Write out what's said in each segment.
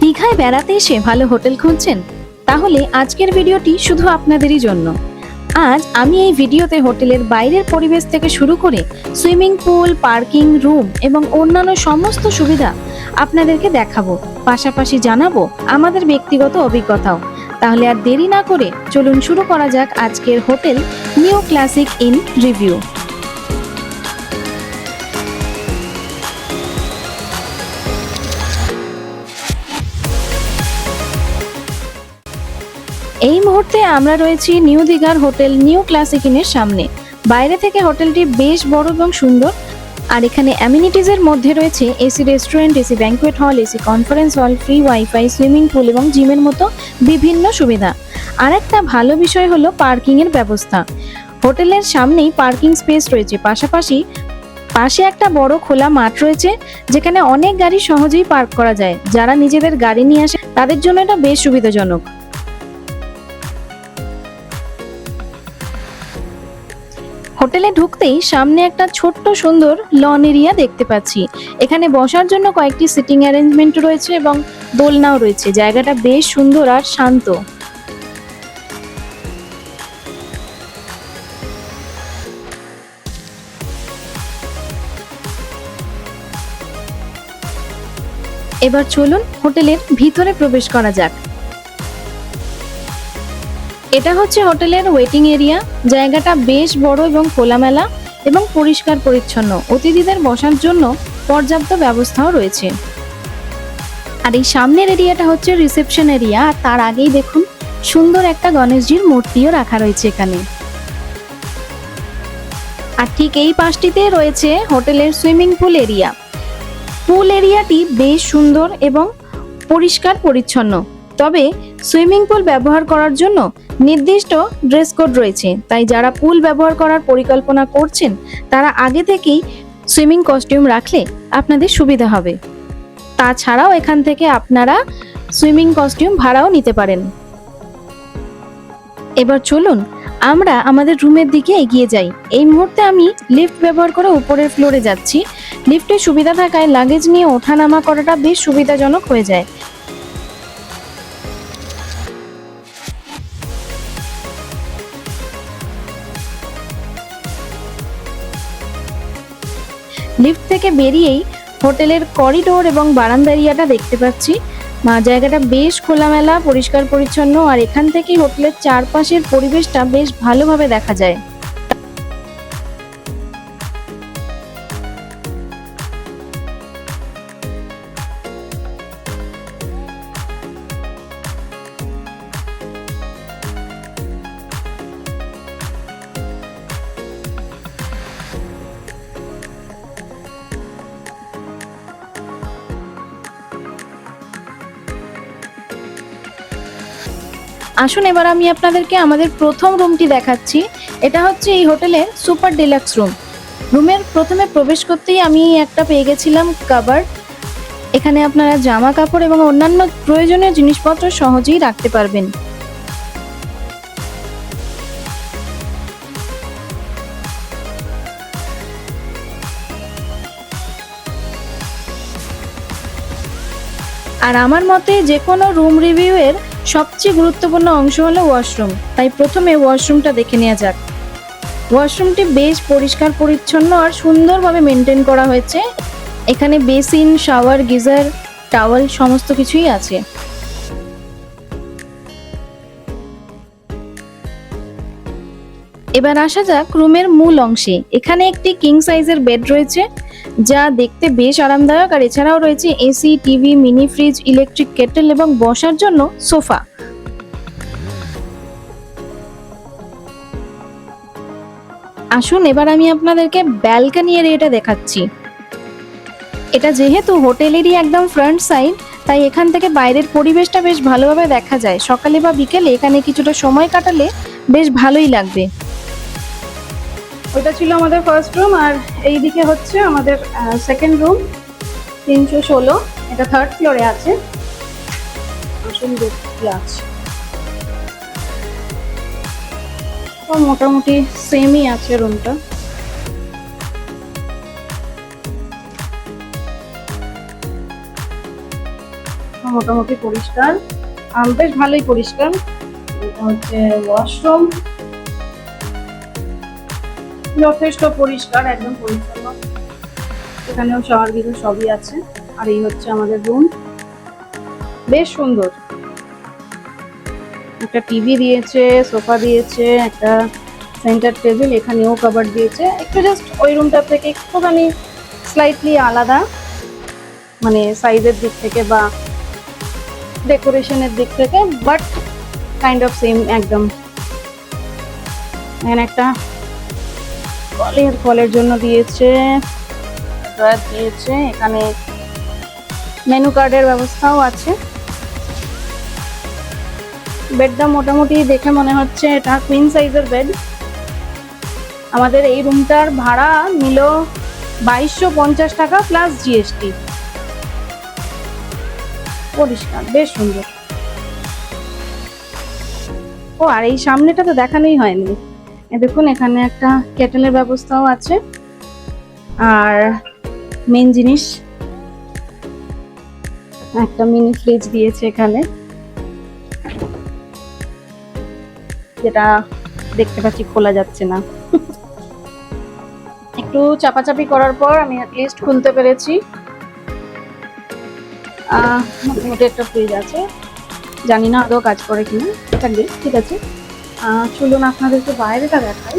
দীঘায় বেড়াতে এসে ভালো হোটেল খুঁজছেন? তাহলে আজকের ভিডিওটি শুধু আপনাদেরই জন্য। আজ আমি এই ভিডিওতে হোটেলের বাইরের পরিবেশ থেকে শুরু করে সুইমিং পুল, পার্কিং, রুম এবং অন্যান্য সমস্ত সুবিধা আপনাদেরকে দেখাবো, পাশাপাশি জানাবো আমাদের ব্যক্তিগত অভিজ্ঞতাও। তাহলে আর দেরি না করে চলুন শুরু করা যাক আজকের hotel new classic in review. এই মুহূর্তে আমরা রয়েছি নিউ দীঘার হোটেল নিউ ক্লাসিক ইনের সামনে। বাইরে থেকে হোটেলটি বেশ বড় এবং সুন্দর, আর এখানে অ্যামিনিটিজের মধ্যে রয়েছে এসি রেস্টুরেন্ট, এসি ব্যাংকুয়েট হল, AC conference hall, free wifi, swimming pool এবং জিমের মতো বিভিন্ন সুবিধা। আর একটা ভালো বিষয় হলো পার্কিং এর ব্যবস্থা। হোটেলের সামনেই পার্কিং স্পেস রয়েছে, পাশাপাশি পাশে একটা বড় খোলা মাঠ রয়েছে যেখানে অনেক গাড়ি সহজেই পার্ক করা যায়। যারা নিজেদের গাড়ি নিয়ে আসে তাদের জন্য এটা বেশ সুবিধাজনক। হোটেলে ঢুকতেই সামনে একটা ছোট্ট সুন্দর লন এরিয়া দেখতে পাচ্ছি। এখানে বসার জন্য কয়েকটি সিটিং অ্যারেঞ্জমেন্ট রয়েছে এবং দোলনাও রয়েছে। জায়গাটা বেশ সুন্দর আর শান্ত। এবার চলুন হোটেলের ভিতরে প্রবেশ করা যাক। এটা হচ্ছে হোটেলের ওয়েটিং এরিয়া। জায়গাটা বেশ বড় এবং খোলামেলা এবং পরিষ্কার পরিচ্ছন্ন। অতিথিদের বসার জন্য পর্যাপ্ত ব্যবস্থাও রয়েছে। আর এই সামনের এরিয়াটা হচ্ছে রিসেপশন এরিয়া। আর তার আগেই দেখুন সুন্দর একটা গণেশজির মূর্তিও রাখা রয়েছে এখানে। আর ঠিক এই পাশটিতে রয়েছে হোটেলের সুইমিং পুল এরিয়া। পুল এরিয়াটি বেশ সুন্দর এবং পরিষ্কার পরিচ্ছন্ন। তবে সুইমিং পুল ব্যবহার করার জন্য নির্দিষ্ট ড্রেস কোড রয়েছে, তাই যারা পুল ব্যবহার করার পরিকল্পনা করছেন তারা আগে থেকেই সুইমিং কস্টিউম রাখলে আপনাদের সুবিধা হবে। তাছাড়াও এখান থেকে আপনারা সুইমিং কস্টিউম ভাড়াও নিতে পারেন। এবার চলুন আমরা আমাদের রুমের দিকে এগিয়ে যাই। এই মুহূর্তে আমি লিফট ব্যবহার করে উপরের ফ্লোরে যাচ্ছি। লিফটের সুবিধা থাকায় লাগেজ নিয়ে ওঠানামা করাটা বেশ সুবিধাজনক হয়ে যায়। লিফট থেকে বেরিয়েই হোটেলের করিডোর এবং বারান্দা এরিয়াটা দেখতে পাচ্ছি। জায়গাটা বেশ খোলামেলা, পরিষ্কার পরিচ্ছন্ন, আর এখান থেকেই হোটেলের চারপাশের পরিবেশটা বেশ ভালোভাবে দেখা যায়। আসুন এবার আমি আপনাদেরকে আমাদের প্রথম রুমটি দেখাচ্ছি। এটা হচ্ছে এই হোটেলের সুপার ডিলাক্স রুম। রুমের প্রথমে প্রবেশ করতেই আমি একটা পেয়ে গেছিলাম কাবার্ড। এখানে আপনারা জামা কাপড় এবং অন্যান্য প্রয়োজনীয় জিনিসপত্র সহজেই রাখতে পারবেন। আর আমার মতে যে কোনো রুম রিভিউ এর সবচেয়ে গুরুত্বপূর্ণ অংশ হলো ওয়াশরুম, তাই প্রথমে ওয়াশরুমটা দেখে নেওয়া যাক। ওয়াশরুমটি বেশ পরিষ্কার পরিচ্ছন্ন আর সুন্দরভাবে মেনটেন করা হয়েছে। এখানে বেসিন, শাওয়ার, গিজার, টাওয়েল সমস্ত কিছুই আছে। এবার আসা যাক রুমের মূল অংশে। এখানে একটি কিং সাইজের বেড রয়েছে যা দেখতে বেশ আরামদায়ক, আর এছাড়াও রয়েছে AC, TV, mini fridge, electric kettle এবং বসার জন্য সোফা। আসুন এবার আমি আপনাদেরকে ব্যালকনি এরিয়াটা দেখাচ্ছি। এটা যেহেতু হোটেলেরই একদম ফ্রন্ট সাইড, তাই এখান থেকে বাইরের পরিবেশটা বেশ ভালোভাবে দেখা যায়। সকালে বা বিকেলে এখানে কিছুটা সময় কাটালে বেশ ভালোই লাগবে। ওটা ছিল আমাদের ফার্স্ট রুম, আর এইদিকে হচ্ছে আমাদের সেকেন্ড রুম 316। এটা থার্ড ফ্লোরে আছে। আসুন দেখতে আছে, মোটামুটি সেমই আছে রুমটা। মোটামুটি পরিষ্কার, বেশ ভালোই পরিষ্কার। এটা হচ্ছে ওয়াশরুম, যথেষ্ট পরিষ্কার, একদম পরিচ্ছন্ন। এখানেও শাওয়ার গিজার সবই আছে। আর এই হচ্ছে আমাদের রুম, বেশ সুন্দর। একটা টিভি দিয়েছে, সোফা দিয়েছে, একটা সেন্টার টেবিল, এখানেও কভার দিয়েছে। একটু জাস্ট ওই রুমটার থেকে একটুখানি স্লাইটলি আলাদা, মানে সাইজের দিক থেকে বা ডেকোরেশনের দিক থেকে, বাট কাইন্ড অফ সেম একদম। এখানে একটা কলের জন্য দিয়েছে, ড্রয়ার দিয়েছে। এখানে মেনু কার্ডের ব্যবস্থাও আছে। বেডটা মোটামুটি দেখে মনে হচ্ছে এটা কুইন সাইজের বেড। আমাদের এই রুমটার ভাড়া নিল 2250 টাকা প্লাস জিএসটি। পরিষ্কার, বেশ সুন্দর। ও আর এই সামনেটা তো দেখানোই হয়নি, দেখুন এখানে একটা কেটেলের ব্যবস্থাও আছে। আর মেন জিনিস, একটা মিনি ফ্রিজ দিয়েছে এখানে, যেটা দেখতে পাচ্ছি খোলা যাচ্ছে না। একটু চাপাচাপি করার পর আমি অ্যাটলিস্ট খুলতে পেরেছি। মোটামুটি একটা ফ্রিজ আছে, জানি না আদৌ কাজ করে কিনা, থাকবে ঠিক আছে। চলুন আপনাদেরকে বাইরেটা দেখাই।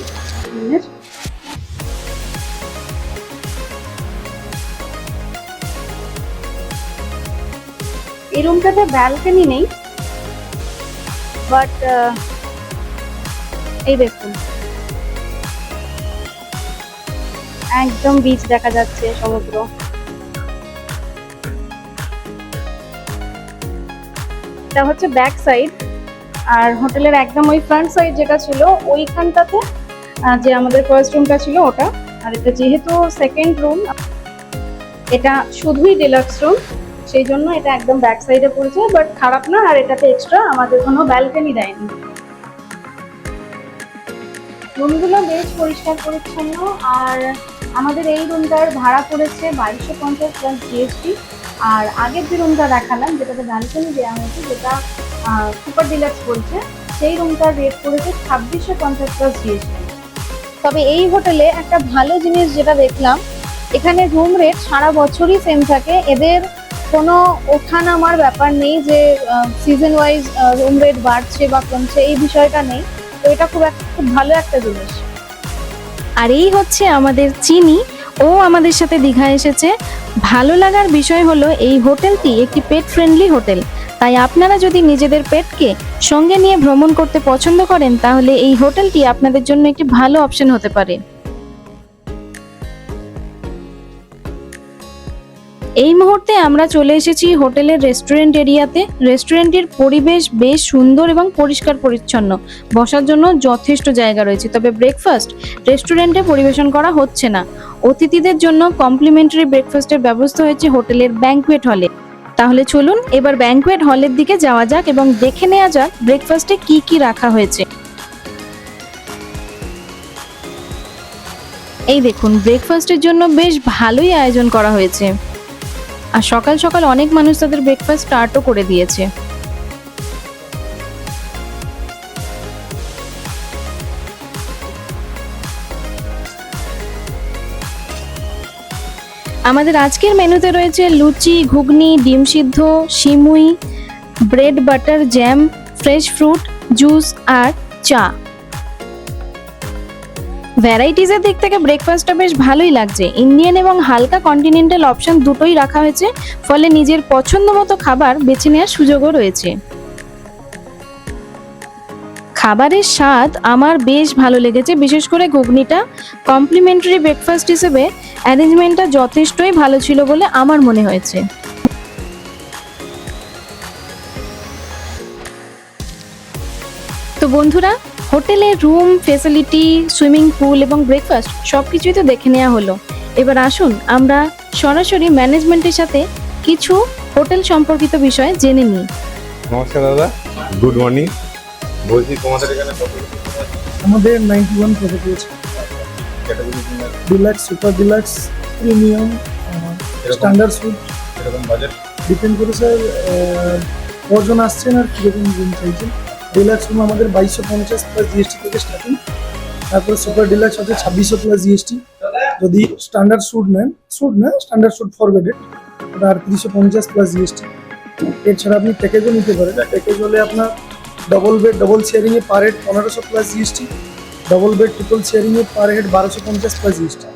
এই রুমটাতে ব্যালকনি নেই, বাট এই দেখুন একদম বিচ দেখা যাচ্ছে, সমুদ্র। এটা হচ্ছে ব্যাক সাইড, আর হোটেলের একদম ওই ফ্রন্ট সাইড যেটা ছিল ওইখানটাতে যে আমাদের ফার্স্ট রুমটা ছিল ওটা। আর এটা যেহেতু সেকেন্ড রুম, এটা শুধুই ডিলাক্স রুম, সেই জন্য এটা একদম ব্যাক সাইডে পড়েছে, বাট খারাপ না। আর এটাতে এক্সট্রা আমাদের কোনো ব্যালকনি দেয়নি। রুমগুলো বেশ পরিষ্কার পরিচ্ছন্ন। আর আমাদের এই রুমটার ভাড়া পড়েছে 2250 প্লাস জিএসটি। আর আগের যে রুমটা দেখালাম, যেটাতে ব্যালকনি দেওয়া হয়েছে, যেটা সুপার ডিলাক্স বলছে, সেই রুমটার রেট পড়েছে 2650 প্লাস জিএসটি। তবে এই হোটেলে একটা ভালো জিনিস যেটা দেখলাম, এখানে রুম রেট সারা বছরই সেম থাকে। এদের কোনো ওঠানামার ব্যাপার নেই যে সিজন ওয়াইজ রুম রেট বাড়ছে বা কমছে, এই বিষয়টা নেই। তো এটা খুব ভালো একটা জিনিস। আর এই হচ্ছে আমাদের চিনি, ও আমাদের সাথে দীঘা এসেছে। ভালো লাগার বিষয় হলো এই হোটেলটি একটি পেট ফ্রেন্ডলি হোটেল। তাই আপনারা যদি নিজেদের পেটকে সঙ্গে নিয়ে ভ্রমণ করতে পছন্দ করেন, তাহলে এই হোটেলটি আপনাদের জন্য একটি ভালো অপশন হতে পারে। এই মুহূর্তে আমরা চলে এসেছি হোটেলের রেস্টুরেন্ট এরিয়াতে। রেস্টুরেন্টের পরিবেশ বেশ সুন্দর এবং পরিষ্কার পরিচ্ছন্ন, বসার জন্য যথেষ্ট জায়গা রয়েছে। তবে ব্রেকফাস্ট রেস্টুরেন্টে পরিবেশন করা হচ্ছে না। অতিথিদের জন্য কমপ্লিমেন্টারি ব্রেকফাস্টের ব্যবস্থা হয়েছে হোটেলের ব্যাংকুয়েট হলে। তাহলে চলুন এবার ব্যাংকুয়েট হলের দিকে যাওয়া যাক এবং দেখে নেওয়া যাক ব্রেকফাস্টে কি কি রাখা হয়েছে। এই দেখুন, ব্রেকফাস্টের জন্য বেশ ভালোই আয়োজন করা হয়েছে। আর সকাল সকাল অনেক মানুষ তাদের ব্রেকফাস্ট স্টার্টও করে দিয়েছে। আমাদের আজকের মেনুতে রয়েছে লুচি, ঘুগনি, ডিম সিদ্ধ, সিমুই, bread butter, jam, fresh fruit, juice আর চা। ভ্যারাইটিসের দিক থেকে ব্রেকফাস্টটা বেশ ভালোই লাগছে। ইন্ডিয়ান এবং হালকা কন্টিনেন্টাল অপশন দুটোই রাখা হয়েছে, ফলে নিজের পছন্দ মতো খাবার বেছে নেওয়ার সুযোগও রয়েছে। খাবারের স্বাদ আমার বেশ ভালো লেগেছে, বিশেষ করে ঘুগনিটা। কমপ্লিমেন্টারি ব্রেকফাস্ট হিসেবে অ্যারেঞ্জমেন্টটা যথেষ্টই ভালো ছিল বলে আমার মনে হয়েছে। তো বন্ধুরা, হোটেলের রুম, ফেসিলিটি, সুইমিং পুল এবং ব্রেকফাস্ট সবকিছুই তো দেখে নেওয়া হলো। এবার আসুন আমরা সরাসরি ম্যানেজমেন্টের সাথে কিছু হোটেল সম্পর্কিত বিষয় জেনে নিই। নমস্কার দাদা, গুড মর্নিং। বলছি তোমাদের এখানে কত আমাদের 91 প্রজাতি আছে। Category deluxe, super deluxe, premium, standard sweet. এরকম বাজেট? ডিপেন্ড করে স্যার কজন আসছেন আর কীরকম রুম চাইছেন। ডিলাক্স রুম আমাদের 2250 প্লাস জিএসটি থেকে স্টার্টিং, তারপরে সুপার ডিলাক্স হচ্ছে 2600 প্লাস জিএসটি। যদি স্ট্যান্ডার্ড স্যুট নেন, স্যুট না স্ট্যান্ডার্ড স্যুট ফর বেডেড, ওটা 3850 প্লাস জিএসটি। এছাড়া আপনি প্যাকেজও নিতে পারেন। প্যাকেজ হলে আপনার ডবল বেড ডবল শেয়ারিংয়ে per head 1500 plus GST, double bed triple শেয়ারিংয়ে পার হেড 1250 প্লাস জিএসটি।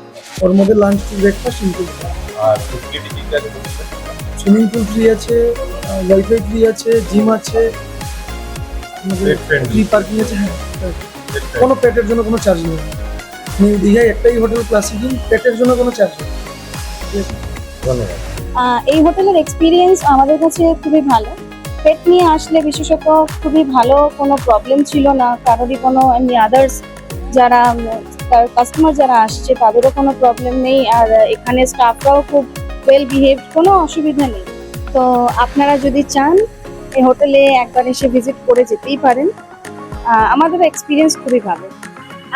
ওর মধ্যে লাঞ্চ টু ব্রেকফাস্ট ইনক্লুড। আর ফেসিলিটি কি কি আছে বলুন? সুইমিং পুল ফ্রি আছে, ওয়াইফাই ফ্রি আছে, জিম আছে, Pet friendly. ফ্রি পার্কিং আছে। হ্যাঁ, কোনো পেটের জন্য কোনো চার্জ নেই। নিউ দীঘায় একটাই হোটেল ক্লাসিক ইন, পেটের জন্য কোনো চার্জ নেই। ঠিক আছে? ধন্যবাদ। এই হোটেলের এক্সপিরিয়েন্স আমাদের কাছে খুবই ভালো। পেট নিয়ে আসলে বিশেষত খুবই ভালো, কোনো প্রবলেম ছিল না কারোরই, কোনো এমনি আদার্স যারা কাস্টমার যারা আসছে তাদেরও কোনো প্রবলেম নেই। আর এখানে স্টাফরাও খুব ওয়েল বিহেভ, কোনো অসুবিধা নেই। তো আপনারা যদি চান এই হোটেলে একবার এসে ভিজিট করে যেতেই পারেন। আমাদের এক্সপিরিয়েন্স খুবই ভালো।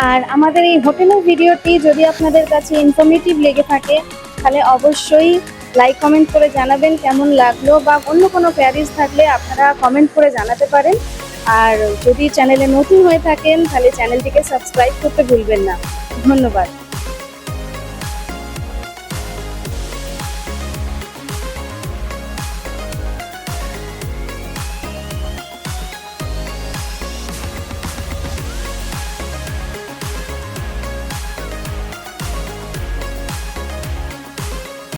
আর আমাদের এই হোটেলের ভিডিওটি যদি আপনাদের কাছে ইনফরমেটিভ লেগে থাকে তাহলে অবশ্যই লাইক কমেন্ট করে জানাবেন কেমন লাগলো, বা অন্য কোনো কোয়ারিজ থাকলে আপনারা কমেন্ট করে জানাতে পারেন। আর যদি চ্যানেলে নতুন হয়ে থাকেন তাহলে চ্যানেলটিকে সাবস্ক্রাইব করতে ভুলবেন না। ধন্যবাদ।